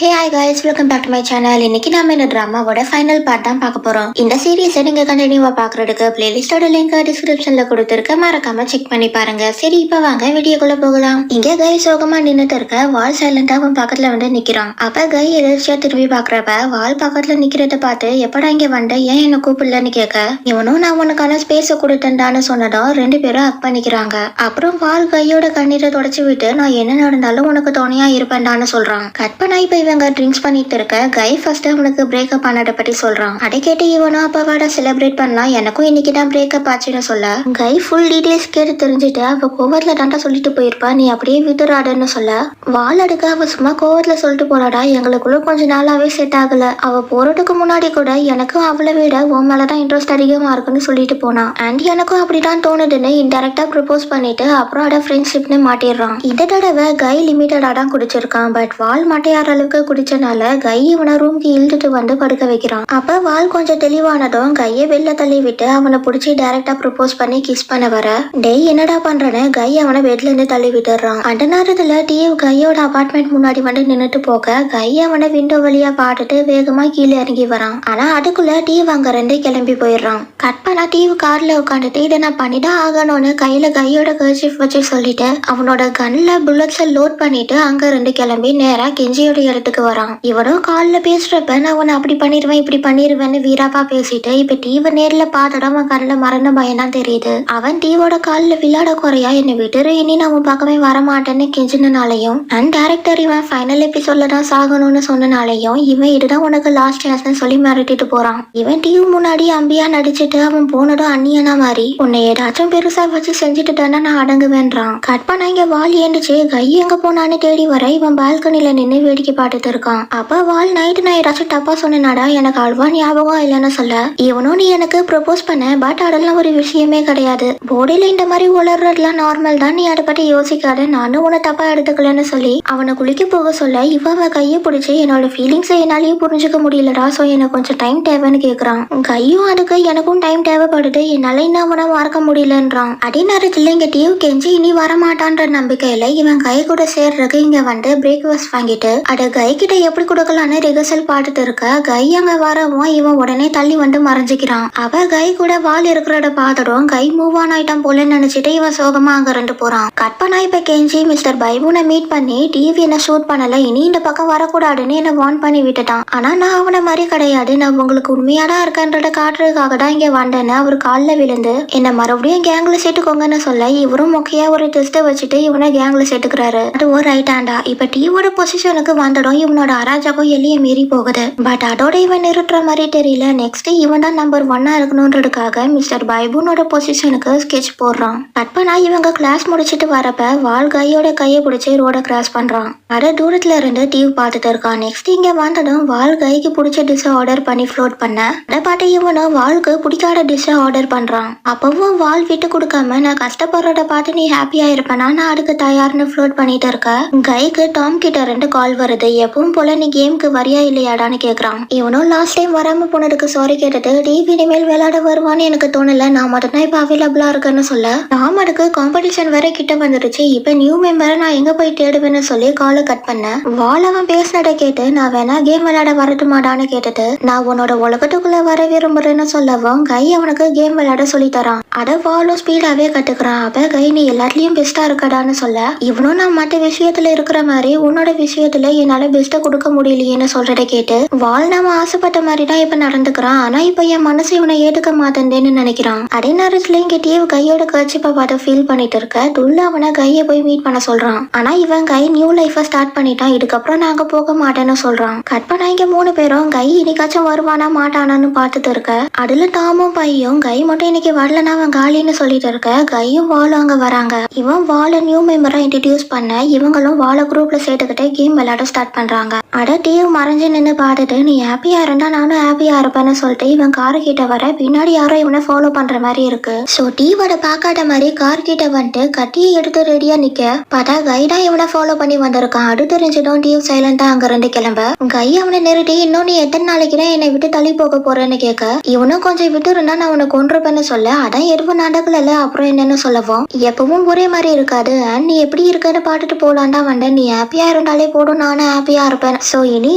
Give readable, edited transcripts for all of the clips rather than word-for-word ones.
Hey hi guys, welcome back to my channel. இன்னைக்கு நாம இந்த டிராமாவோட ஃபைனல் பார்ட் தான் பார்க்க போறோம். இந்த சீரிஸை நீங்க கண்டினியூவா பாக்குறதுக்கு பிளேலிஸ்டோட லிங்க் டிஸ்கிரிப்ஷன்ல கொடுத்துருக்க, மறக்காம செக் பண்ணி பாருங்க. சரி, இப்ப வாங்க வீடியோக்குள்ள போகலாம். இங்க கை சோகமா நின்னுட்டு இருக்க வால் சைலண்டா அவன் பக்கத்துல வந்து நிக்கிறான். அப்ப கை எதிர்ச்சியா திரும்பி பாக்குறப்ப வால் பக்கத்துல நிக்கிறத பார்த்து எப்படா இங்க வந்து ஏன் என்ன கூப்பிடலன்னு கேட்க, இவனும் நான் உனக்கான ஸ்பேஸ கொடுத்தேன்டான்னு சொன்னதும் ரெண்டு பேரும் அக் பண்ணிக்கிறாங்க. அப்புறம் வால் கையோட கண்ணீரை தொடச்சு விட்டு நான் என்ன நடந்தாலும் உனக்கு துணையா இருப்பேன்டான்னு சொல்றான். கட் பண்ணா இப்ப இவங்க ட்ரிங்க்ஸ் பண்ணிட்டு இருக்க கை ஃபர்ஸ்ட் அவனுக்கு பிரேக்கப் ஆனதை பத்தி சொல்றான். அதை கேட்டு இவனும் அப்பவாட செலிப்ரேட் பண்ணலாம், எனக்கும் இன்னைக்கு தான் பிரேக்கப் ஆச்சுன்னு சொல்ல கை ஃபுல் டீடைல்ஸ் கேட்டு தெரிஞ்சுட்டு அவ கோவத்துல தாண்டா சொல்லிட்டு போயிருப்பா, நீ அப்படியே விட்டுறாடுன்னு சொல்ல வால் அடுக்க அவ சும்மா கோவத்துல சொல்லிட்டு போறாடா, எங்களுக்குள்ள கொஞ்ச நாளாவே செட் ஆகல, அவ போறதுக்கு முன்னாடி கூட எனக்கும் அவளை விட உன் மேலதான் இன்ட்ரெஸ்ட் அதிகமா இருக்குன்னு சொல்லிட்டு போனான். அண்ட் எனக்கும் அப்படிதான் தோணுதுன்னு இன்டெரக்டா ப்ரப்போஸ் பண்ணிட்டு அப்புறம் அட ஃப்ரெண்ட்ஷிப்னு மாட்டிடுறான். இந்த தடவை கை லிமிட்டடா தான் குடிச்சிருக்கான். பட் வால் மாட்டையாற அளவுக்கு குடிச்சனால கை இவனை ரூம்க்கு இழுத்துட்டு வந்து படுக்க வைக்கிறான். அப்ப வால் கொஞ்சம் தெளிவானதும் கையை வெளில தள்ளி விட்டு அவனை பிடிச்சி டைரக்டா ப்ரப்போஸ் பண்ணி கிஸ் பண்ண வர டேய் என்னடா பண்றேன்னு கை அவனை பெட்ல இருந்து தள்ளி விட்டுறான். அந்த நேரத்துல டீவ் கையோட அபார்ட்மெண்ட் முன்னாடி வந்து நின்னுட்டு போக கை அவனை விண்டோ வழியா பாட்டுட்டு வேகமா கீழே இறங்கி வரான். ஆனா அதுக்குள்ள டீவ் அங்க ரெண்டு கிளம்பி போயிடுறான். கட் பண்ணா டீவ் கார்ல உட்காந்துட்டு இதை நான் பண்ணிதான் ஆகணும்னு கையில கையோட கர்ச்சீஃப் வச்சு சொல்லிட்டு அவனோட கன்ல புல்லட்ஸை லோட் பண்ணிட்டு அங்க ரெண்டு கிளம்பி நேரா கெஞ்சியோட இடத்துக்கு வரான். இவனும் கால்ல பேசுறப்ப நான் உன்னை அப்படி பண்ணிடுவேன் இப்படி பண்ணிடுவேன்னு வீராப்பா பேசிட்டு இப்ப டீவை நேர்ல பார்த்தோட அவன் கண்ணுல மரண பயம் தான் தெரியுது. அவன் டீவோட கால்ல விளையாட குறையா என்னை விட்டுரு, இனி நான் உன் பக்கமே வரமாட்டேன்னு கெஞ்சினாலையும் அண்ட் டேரக்டர் இவன் ஃபைனல் எபிசோட்ல தான் சாகணும்னு சொன்னனாலையும் இவன் இதுதான் உனக்கு லாஸ்ட் சான்ஸ்னு சொல்லி மிரட்டிட்டு போறான். இவன் டீவ் முன்னாடி அம்பியா நடிச்சிட்டு அவன் போனதும் அண்ணியனா மாதிரி உன்னை ஏதாச்சும் பெருசா வச்சு செஞ்சுட்டு தானே நான் அடங்குவேன்றான். கட் பண்ண இங்க வால் ஏண்டுச்சு கை எங்க போனான்னு தேடி வர இவன் பால்கனில நின்று வேடிக்கை பார்த்துட்டு இருக்கான். அப்ப வால் நைட்டு நான் ஏதாச்சும் தப்பா சொன்னேனாடா, எனக்கு அல்வா ஞாபகம் இல்லைன்னு சொல்ல இவனும் நீ எனக்கு ப்ரப்போஸ் பண்ண, பட் அதெல்லாம் ஒரு விஷயமே கிடையாது, போடியில இந்த மாதிரி உளர்றதுலாம் நார்மல் தான், நீ அதை பத்தி யோசிக்காத, நானும் உன்னை தப்பா எடுத்துக்கலன்னு சொல்லி அவனை குளிக்க போக சொல்ல இவன் கையை பிடிச்சி என்னோட ஃபீலிங்ஸை என்னாலேயே புரிஞ்சுக்க முடியலடா, ஸோ எனக்கு கொஞ்சம் டைம் தேவைன்னு கேட்குறான். கையும் அதுக்கு எனக்கும் டைம் தேவைப்படுது, என்னால இன்னும் அவனை மறக்க முடியலன்றான். அதே நேரத்தில் இங்க டியூ கெஞ்சி இனி வரமாட்டான்ற நம்பிக்கையில இவன் கை கூட சேர்றதுக்கு இங்க வந்து பிரேக்ஃபாஸ்ட் வாங்கிட்டு அதை கை கிட்ட எப்படி கொடுக்கலான்னு ரிகர்சல் பாட்டுட்டு இருக்க கை அங்க வரவும் இவன் உடனே தள்ளி வந்து மறைஞ்சிக்கிறான். அவ கை கூட வால் இருக்கிறத பார்த்ததும் கை மூவ் ஆன் ஆயிட்டான் போல நினைச்சிட்டு இவன் சோகமா அங்க ரெண்டு போறான். கட் பண்ணா இப்ப கெஞ்சி மிஸ்டர் பைபுனை மீட் பண்ணி டிவி என்ன ஷூட் பண்ணல, இனி இந்த பக்கம் வரக்கூடாதுன்னு என்ன வார்ன் பண்ணி விட்டுட்டான். ஆனா நான் அவனை மாதிரி கிடையாது, நான் உங்களுக்கு உண்மையாதான் இருக்கன்றத காட்டுறதுக்காக தான் இங்க வந்தேன்னு அவர் காலில் விழுந்து என்ன மறுபடியும் கேங்ல சேர்த்துக்கோங்கன்னு சொல்ல இவரும் மொக்கையா ஒரு டெஸ்ட்டை வச்சுட்டு இவனை கேங்ல சேர்த்துக்கிறாரு. அது ஒரு ரைட் ஹேண்டா இப்ப டிவியோட பொசிஷனுக்கு வந்ததும் இவனோட அராஜகம் எல்லையை மீறி போகுது. பட் அதோட இவன் நிறுத்துற மாதிரி தெரியல. நெக்ஸ்ட் இவன் தான் நம்பர் 1 இருக்கணும்ன்றதுக்காக மிஸ்டர் பைபுனோட பொசிஷனுக்கு ஸ்கெட்ச் போடுறான். கட் பண்ணா இவங்க கிளாஸ் முடிச்சிட்டு வரப்ப வால் கையோட கையை பிடிச்சி ரோட கிராஸ் பண்றான். அத தூரத்துல இருந்து டிவி பார்த்துட்டு இருக்கான். நெக்ஸ்ட் இங்க வந்ததும் வால் கைக்கு பிடிச்ச டிஷ் ஆர்டர் பண்ணி ஃப்ளோட் பண்ண அதை பார்த்து இவனும் வாளுக்கு பிடிக்காத டிஷ் ஆர்டர் பண்றான். அப்பவும் வால் விட்டு கொடுக்காம நான் கஷ்டப்படுறத பார்த்து நீ ஹாப்பியா இருப்பேனா, நான் அதுக்கு தயார்னு ஃப்ளோட் பண்ணிட்டு இருக்க கைக்கு டாம் கிட்ட ரெண்டு கால் வருது. எப்பவும் போல நீ கேமுக்கு வரியா இல்லையாடான்னு கேக்குறான். இவனும் லாஸ்ட் டைம் வராம போனதுக்கு சாரி கேட்டது டிவி இனிமேல் விளையாட வருவான்னு எனக்கு தோணல, நான் மட்டும்தான் இப்ப அவைலபிளா இருக்குன்னு சொல்ல நாம் அதுக்கு காம்படிஷன் வரை கிட்ட வந்துருச்சு, இப்ப நியூ மெம்பரை நான் எங்க போய் தேடுவேன்னு சொல்லி காலை கட் பண்ண வால் அவன் பேசினதை கேட்டு நான் வேணா கேம் விளையாட வரட்டுமாடான்னு கேட்டது நான் உன்னோட உலகத்துக்குள்ள வர விரும்புறேன்னு சொல்லவும் கை அவனுக்கு கேம் விளையாட சொல்லி தரான். அத வாலும் ஸ்பீடாவே கத்துக்கிறான். அப்ப கை நீ எல்லாத்துலயும் பெஸ்டா இருக்கடான்னு சொல்ல இவனும் நான் மற்ற விஷயத்துல இருக்கிற மாதிரி உன்னோட விஷயத்துல என்னால பெஸ்ட்டை கொடுக்க முடியலையேன்னு சொல்றதை கேட்டு வால் நாம ஆசைப்பட்ட மாதிரி தான் இப்ப நடந்துக்கிறான். ஆனா இப்ப என் மனசு இவனை ஏத்துக்க மாட்டேன்னு நினைக்கிறான். அதே நேரத்துல இங்க டிவி கையோட கர்ச்சிப்பை பார்த்து ஃபீல் பண்ணிட்டு இருக்க துள்ள அவனை கையை போய் மீட் பண்ண சொல்றான். ஆனா இவன் கை நியூ லைஃப ஸ்டார்ட் பண்ணிட்டான், இதுக்கப்புறம் நாங்க போக மாட்டேன்னு சொல்றான். கட் பண்ணா இங்க 3 பேரும் கை இன்னைக்காச்சும் வருவானா மாட்டானான்னு பார்த்துட்டு இருக்க அதுல டாமும் பையும் கை மட்டும் இன்னைக்கு வரலன்னா அவன் காலின்னு சொல்லிட்டு இருக்க கையும் வாலும் அங்க வராங்க. இவன் வாழ நியூ மெம்பரா இன்ட்ரடியூஸ் பண்ண இவங்களும் வாழ குரூப்ல சேர்த்துக்கிட்டே கேம் விளையாட ஸ்டார்ட் பண்றாங்க. அட டிவி மறைஞ்சு நின்று பார்த்துட்டு நீ ஹாப்பியா இருந்தா நானும் ஹாப்பியா இருப்பேன்னு சொல்லிட்டு இவன் காரு கிட்ட வர பின்னாடி யாரோ இவனை ஃபாலோ பண்ற மாதிரி இருக்கு. ஸோ டிவியோட பார்க்காத மாதிரி கார் கிட்ட வந்துட்டு கட்டியை எடுத்து ரெடியா நிக்க பார்த்தா கைடா இவனை ஃபாலோ பண்ணி வந்திருக்கான். அது தெரிஞ்சதும் டியூ சைலண்டா அங்க இருந்து கிளம்ப கை அவனை நிறுத்தி இன்னும் நீ எத்தனை நாளைக்கு தான் என்னை விட்டு தள்ளி போக போறேன்னு கேட்க இவனும் கொஞ்சம் விட்டு இருந்தா நான் உன்னை கொன்றுப்பேன்னு சொல்ல அதான் எதுவும் நடக்கல அப்புறம் என்னன்னு சொல்லவும் எப்பவும் ஒரே மாதிரி இருக்காது நீ எப்படி இருக்குன்னு பாட்டுட்டு போலான்டா வந்தேன். நீ ஹாப்பியா இருந்தாலே போடும் நானும் ஹாப்பியா இருப்பேன். சோ இனி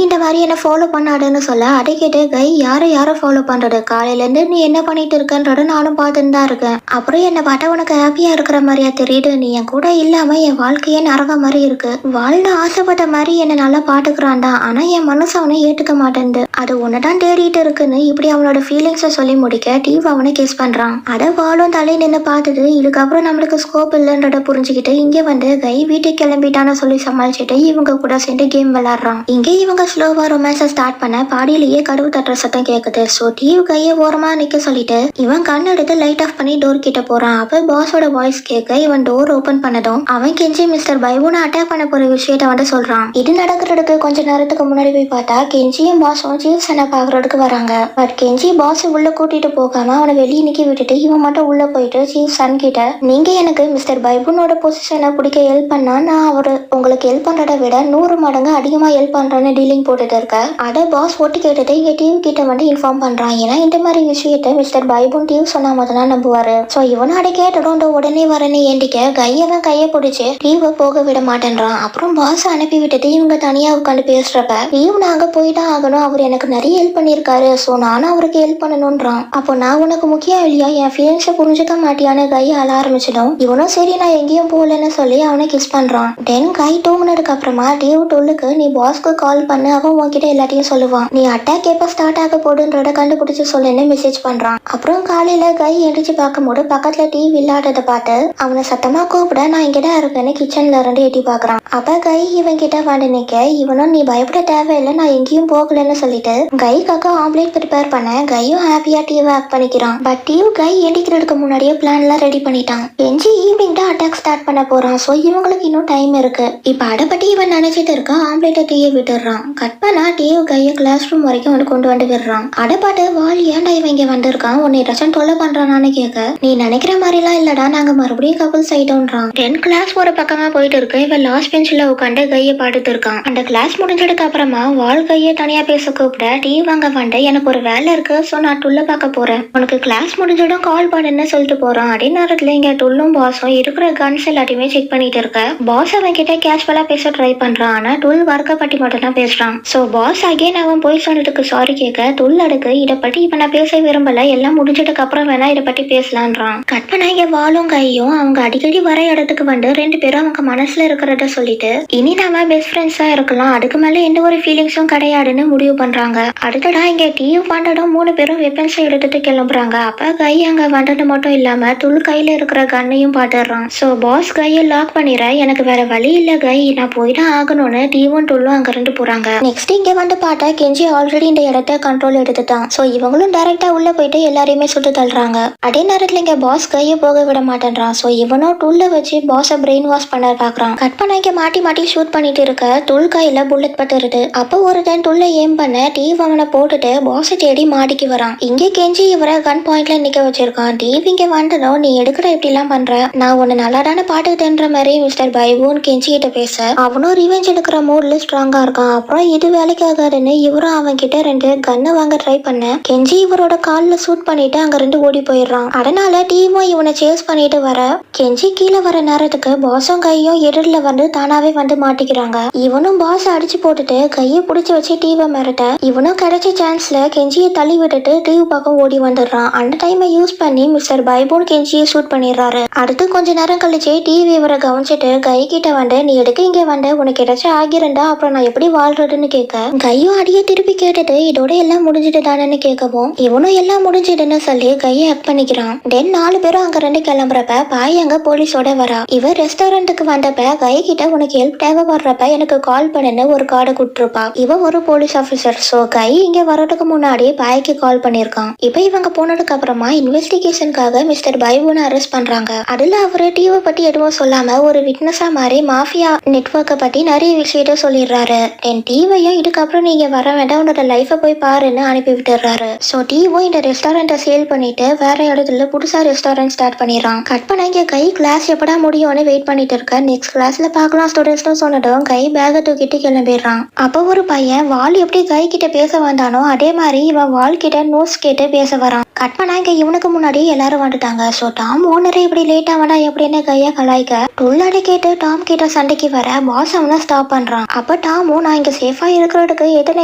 இந்த மாதிரி என்ன ஃபாலோ பண்ணாடுன்னு சொல்ல அதை கேட்டு கை யாரை ஃபாலோ பண்றது காலையில இருந்து நீ என்ன பண்ணிட்டு இருக்கன்றத நானும் பார்த்துட்டு தான் இருக்கேன். அப்புறம் என்ன பார்த்தா உனக்கு ஹாப்பியா இருக்கிற மாதிரியா தெரியுது. நீ என் கூட இல்லாம என் வாழ்க்கையே நரக மாதிரி இருக்கு. வாழ்ந்து ஆசைப்பட்ட மாதிரி என்ன நல்லா பாத்துக்கிறான்டா. ஆனா என் மனசு அவனை ஏத்துக்க மாட்டேன்து. அது உன்னதான் தேடிட்டு இருக்குன்னு இப்படி அவனோட ஃபீலிங்ஸ சொல்லி முடிக்க டீவ் அவனை கிஸ் பண்றான். அத வாழும் தலை நின்று பார்த்தது இதுக்கப்புறம் நம்மளுக்கு ஸ்கோப் இல்லைன்றத புரிஞ்சுக்கிட்டு இங்க வந்து கை வீட்டுக்கு கிளம்பிட்டான்னு சொல்லி சமாளிச்சுட்டு இவங்க கூட சேர்ந்து கேம் விளையாடுறான். இங்கே இவங்க ஸ்லோவா ரொமான்ஸை ஸ்டார்ட் பண்ண பாடியிலேயே கதவு தட்டுற சத்தம் கேக்குது. சோ டீவ் கையை ஓரமா நிக்க சொல்லிட்டு இவன் கண் எடுத்து லைட் ஆஃப் பண்ணி டோர் கிட்ட போறான். அப்ப பாஸோட வாய்ஸ் கேட்க இவன் டோர் ஓபன் பண்ணதும் அவன் கெஞ்சி மிஸ்டர் பைபூனை அட்டாக் பண்ண போற விஷயத்த வந்து சொல்றான். இது நடக்கிறதுக்கு கொஞ்ச நேரத்துக்கு முன்னாடி போய் பார்த்தா கெஞ்சியும் பாஸும் சீஃப் சனை பாக்குறதுக்கு வராங்க. பட் கெஞ்சி பாஸ் உள்ள கூட்டிட்டு போகாம அவனை வெளியே நிக்க விட்டுட்டு இவன் மட்டும் உள்ள போயிட்டு சீஃப் சன் கிட்ட நீங்க எனக்கு மிஸ்டர் பைபூனோட பொசிஷனை பிடிக்க ஹெல்ப் பண்ணா நான் அவரு உங்களுக்கு ஹெல்ப் பண்றதை விட 100 மடங்கு அதிகமா ஹெல்ப் பண்றேன்னு டீலிங் போட்டுட்டு இருக்க. அதை பாஸ் ஒட்டு கேட்டுட்டு இங்க டிவி கிட்ட வந்து இன்ஃபார்ம் பண்றான். ஏன்னா இந்த மாதிரி விஷயத்த மிஸ்டர் பைபூன் டிவி சொன்னா மட்டும் நம்புவாரு. சோ இவனும் அதை கேட்டதும் உடனே வரேன்னு ஏண்டிக்க கையவன் கையை பிடிச்சு டிவி போக விட மாட்டேன்றான். அப்புறம் பாஸ் அனுப்பி விட்டுட்டு இவங்க தனியா உட்காந்து பேசுறப்ப டிவி நாங்க போய்தான் ஆகணும். அவர் எனக்கு நிறைய ஹெல்ப் பண்ணிருக்காரு. சோ நானும் அவருக்கு ஹெல்ப் பண்ணணும்ன்றான். அப்போ நான் உனக்கு முக்கியம் இல்லையா என் ஃபீலிங்ஸை புரிஞ்சுக்க மாட்டியான்னு கை அழ ஆரம்பிச்சிடும். இவனும் சரி நான் எங்கேயும் போகலன்னு சொல்லி அவனை கிஸ் பண்றான். தென் கை தூங்கினதுக்கு அப்புறமா டிவி டொல்லுக்கு நீ பாஸ்க்கு கால் பண்ணு அவன் உன்கிட்ட எல்லாத்தையும் சொல்லுவான். நீ அட்டாக் எப்ப ஸ்டார்ட் ஆக போடுன்றத கண்டுபிடிச்சு சொல்லுன்னு மெசேஜ் பண்றான். அப்புறம் காலையில கை எடிச்சு பார்க்கும்போது பக்கத்துல டிவி இல்லாததை பார்த்து அவனை சத்தமா கூப்பிட நான் இங்கதான் இருக்கேன்னு கிச்சன்ல இருந்து எட்டி பாக்குறான். அப்ப கை இவன் கிட்ட வந்து நிக்க இவனும் நீ பயப்பட தேவையில்லை நான் எங்கேயும் போகலன்னு சொல்லிட்டு கைக்காக ஆம்லேட் ப்ரிப்பேர் பண்ண கையும் ஹாப்பியா டிவி ஆக்ட் பண்ணிக்கிறான். பட் டிவி கை எடிக்கிறதுக்கு முன்னாடியே பிளான் எல்லாம் ரெடி பண்ணிட்டான். எஞ்சி ஈவினிங் தான் அட்டாக் ஸ்டார்ட் பண்ண போறான். சோ இவங்களுக்கு இன்னும் டைம் இருக்கு. இப்ப அதை பத்தி இவன் நினைச்சிட்டு இருக்கான். ஆம்லேட்டை தீய விட்டுறான். கட் பண்ணா டிவி கையை கிளாஸ் ரூம் வரைக்கும் அவனுக்கு கொண்டு வந்து விடுறான். அதை பாட்டு வால் ஏன்டா இவன் இங்க வந்திருக்கான் உன்னை ரசன் தொல்லை பண்றானான்னு கேட்க நீ நினைக்கிற மாதிரி எல்லாம் இல்லடா நாங்க மறுபடியும் கப்பல்ஸ் ஆயிட்டோம்ன்றான். தென் கிளாஸ் ஒரு பக்கமா போயிட்டு இருக்கு. இவன் லாஸ்ட் பெஞ்சில் உட்காந்து கையை பாடுத்து இருக்கான். அந்த கிளாஸ் முடிஞ்சதுக்கு அப்புறமா வால் கையை தனியா பேச கூப்பிட டிவி வாங்க வந்து எனக்கு ஒரு வேலை இருக்கு. சோ நான் டுள்ள பார்க்க போறேன். உனக்கு கிளாஸ் முடிஞ்சதும் கால் பண்ணுன்னு சொல்லிட்டு போறான். அதே நேரத்துல இங்க டுல்லும் பாஸும் இருக்கிற கன்ஸ் எல்லாத்தையுமே செக் பண்ணிட்டு இருக்க பாஸ் அவன் கிட்ட கேஷுவலா பேச ட்ரை பண்றான். ஆனா டுல் வர்க்க பத்தி மட்டும் தான் பேசுறான். சோ பாஸ் அகைன் அவன் போய் சொன்னதுக்கு சாரி கேட்க டுல் அடுக்கு இதை பத்தி இப்ப நான் பேச விரும்பல எல்லாம் முடிஞ்சதுக்கு அப்புறம் வேணா இதை பத்தி பேசலான்றான். கட் பண்ண இங்க வாலும் கையும் அவங்க அடிக்கடி வர இடத்துக்கு வந்து 2 பேரும் அவங்க மனசுல இருக்கிறத சொல்லிட்டு இனி நாம பெஸ்ட் ஃப்ரெண்ட்ஸா இருக்கலாம் அதுக்கு மேல எந்த ஒரு ஃபீலிங்ஸும் கிடையாதுன்னு முடிவு பண்றாங்க. அடுத்தடா இங்க டிவி பண்றதும் 3 பேரும் வெப்பன்ஸ் எடுத்துட்டு கிளம்புறாங்க. அப்ப கை அங்க வந்தது மட்டும் இல்லாம துள் கையில இருக்கிற கண்ணையும் பாத்துறான். சோ பாஸ் கையை லாக் பண்ணிடுற எனக்கு வேற வழி இல்ல கை நான் போய்தான் ஆகணும்னு டிவும் டுல்லும் அங்க இருந்து போறாங்க. நெக்ஸ்ட் இங்க வந்து பார்த்தா கெஞ்சி ஆல்ரெடி இந்த இடத்த கண்ட்ரோல் எடுத்துட்டான். சோ இவங்களும் டைரக்டா உள்ள போயிட்டு எல்லாரையுமே சுட்டு தள்ளுறாங்க. அதே நேரத்துல இங்க பாஸ் கையை போக விட மாட்டேன்றான். சோ இவனும் டுல்ல வச்சு பாஸ பிரெயின் வாஷ் பண்ண பாக்குறான். கட் பண்ண இங்க மாட்டி மாட்டி ஷூட் பண்ணிட்டு இருக்க துள் கையில புல்லட் பட்டுருது. அப்போ ஒரு டைம் துள்ள ஏம் பண்ண டிவ் அவனை போட்டுட்டு பாஸ தேடி மாடிக்கு வரான். இங்க கெஞ்சி இவரை கன் பாயிண்ட்ல நிக்க வச்சிருக்கான். டிவ் இங்க வந்ததும் நீ எடுக்கிற இப்படி எல்லாம் பண்ற நான் உன்னை நல்லாதான பாட்டுக்கிட்டேன்ற மாதிரி மிஸ்டர் பைபூன் கெஞ்சி கிட்ட பேச அவனும் ரிவெஞ்ச் எடுக்கிற மூட்ல ஸ்ட்ராங்கா இருக்கான். அப்புறம் இது வேலைக்கு ஆகாதுன்னு இவரும் அவன் கிட்ட 2 கன்னை வாங்க ட்ரை பண்ண கெஞ்சி இவரோட கால்ல சூட் பண்ணிட்டு அங்க 2 ஓடி போயிடுறான். அதனால டீமும் இவனை சேஸ் பண்ணிட்டு வர கெஞ்சி கீழே வர நேரத்துக்கு பாஸும் கையும் எதிரில வந்து தானாவே வந்து மாட்டிக்கிறாங்க. இவனும் பாஸ் அடிச்சு போட்டுட்டு கையை பிடிச்சி வச்சு டிவை மிரட்ட இவனும் கிடைச்ச சான்ஸ்ல கெஞ்சியை தள்ளி விட்டுட்டு டிவி பக்கம் ஓடி வந்துடுறான். அந்த டைமை யூஸ் பண்ணி மிஸ்டர் பைபூன் கெஞ்சியை ஷூட் பண்ணிடுறாரு. அடுத்து கொஞ்ச நேரம் கழிச்சு டிவி இவரை கவனிச்சுட்டு கை கிட்ட வந்து நீ எடுக்க இங்க வந்து உனக்கு ஏதாச்சும் ஆகிருந்தா அப்புறம் நான் எப்படி வாழ்றதுன்னு கேட்க கையும் அடியே திருப்பி கேட்டுட்டு இதோட எல்லாம் முடிஞ்சுட்டு தானேன்னு கேட்கவும் இவனும் எல்லாம் முடிஞ்சுதுன்னு சொல்லி கையை ஆக்ட் பண்ணிக்கிறான். தென் 4 பேரும் அங்க 2 கிளம்புறப்ப பாய் அங்க போலீஸோட வரா. இவர் ரெஸ்டாரண்ட்டுக்கு வந்தப்ப கை கிட்ட உனக்கு ஹெல்ப் தேவைப்படுறப்ப எனக்கு கால் பண்ணுன்னு ஒரு கார்டை கொடுத்துருப்பா. இவ ஒரு போலீஸ் ஆபீசர். சோ கை இங்க வரதுக்கு முன்னாடி பாய்க்கு கால் பண்ணிருக்கான். இப்ப இவங்க போனதுக்கு அப்புறமா இன்வெஸ்டிகேஷனுக்காக மிஸ்டர் பைபூனை அரெஸ்ட் பண்றாங்க. அதுல அவரு டிவி பத்தி எதுவும் சொல்லாம ஒரு விட்னஸா மாதிரி மாஃபியா நெட்வொர்க்கை பத்தி நிறைய விஷயத்த சொல்லிடுறாரு. என் டிவியும் இதுக்கப்புறம் நீங்க வர வேண்டாம் உன்னோட லைஃபை போய் பாருன்னு அனுப்பி விட்டுறாரு. சோ டிவும் இந்த ரெஸ்டாரண்ட்டை சேல் பண்ணிட்டு வேற இடத்துல புதுசா ரெஸ்டாரண்ட் ஸ்டார்ட் பண்ணிடுறான். கட் பண்ண இங்க கை கிளாஸ் கிளாஸ் எப்படா முடியும்னு வெயிட் பண்ணிட்டு இருக்க. நெக்ஸ்ட் கிளாஸ்ல பார்க்கலாம் ஸ்டூடெண்ட்ஸ்னு சொன்னதும் கை பேக்கை தூக்கிட்டு கிளம்பிடுறான். அப்போ ஒரு பையன் வால் எப்படி கை கிட்ட பேச வந்தானோ அதே மாதிரி இவன் வால் கிட்ட நோஸ் கிட்ட பேச வரான். கட் பண்ணா இங்க இவனுக்கு முன்னாடி எல்லாரும் வந்துட்டாங்க. ஸோ டாம் ஓனரே இப்படி லேட்டா வேணா எப்படின்னு கைய கலாய்க்க டொல்லாடி கேட்டு டாம் கிட்ட சண்டைக்கு வர பாஸ் அவனை ஸ்டாப் பண்றான். அப்ப டாமும் நான் இங்க சேஃபா இருக்கிறதுக்கு எத்தனை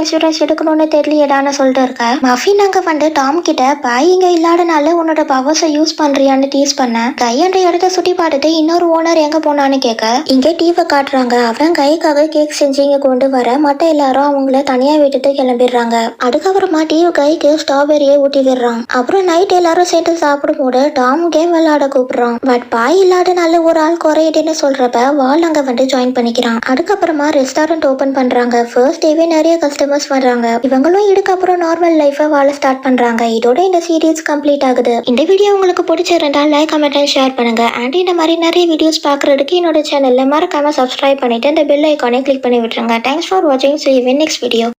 இன்சூரன்ஸ் எடுக்கணும்னு தெரியலையடான்னு சொல்லிட்டு இருக்க. மஃபின் அங்க வந்து டாம் கிட்ட பாய் இங்க இல்லாதனால உன்னோட பவர்ஸை யூஸ் பண்றியான்னு டீஸ் பண்ண கையன்ற இடத்த சுட்டி பார்த்துட்டு இன்னொரு ஓனர் எங்க போனான்னு கேட்க இங்க டிவி காட்டுறாங்க. அவன் கைக்காக கேக் செஞ்சு இங்க கொண்டு வர மத்த எல்லாரும் அவங்கள தனியா விட்டுட்டு கிளம்பிடுறாங்க. அதுக்கப்புறமா டிவி கைக்கு ஸ்ட்ராபெரியை ஊட்டி விடுறான். அப்புறம் நைட் எல்லாரும் சேர்ந்து சாப்பிடும் போது டாம் கேம் விளையாட கூப்பிடுறான். பட் பாய் இல்லாதனால ஒரு ஆள் குறையிட்டுன்னு சொல்றப்ப வால் அங்க வந்து ஜாயின் பண்ணிக்கிறான். அதுக்கப்புறமா ரெஸ்டாரண்ட் ஓபன் பண்றாங்க. ஃபர்ஸ்ட் டேவே நிறைய கஸ்டமர்ஸ் வர்றாங்க. இவங்களும் இதுக்கப்புறம் நார்மல் லைஃபை வாழ ஸ்டார்ட் பண்றாங்க. இதோட இந்த சீரீஸ் கம்ப்ளீட் ஆகுது. இந்த வீடியோ உங்களுக்கு பிடிச்சிருந்தா லைக் கமெண்ட் அண்ட் ஷேர் பண்ணுங்க. அண்ட் இந்த மாதிரி நிறைய வீடியோஸ் பாக்குறதுக்கு என்னோட சேனல்ல மறக்காம சப்ஸ்கிரைப் பண்ணிட்டு இந்த பெல் ஐக்கானை கிளிக் பண்ணி விட்டுருங்க. தேங்க்ஸ் ஃபார் வாட்சிங். See you in next video.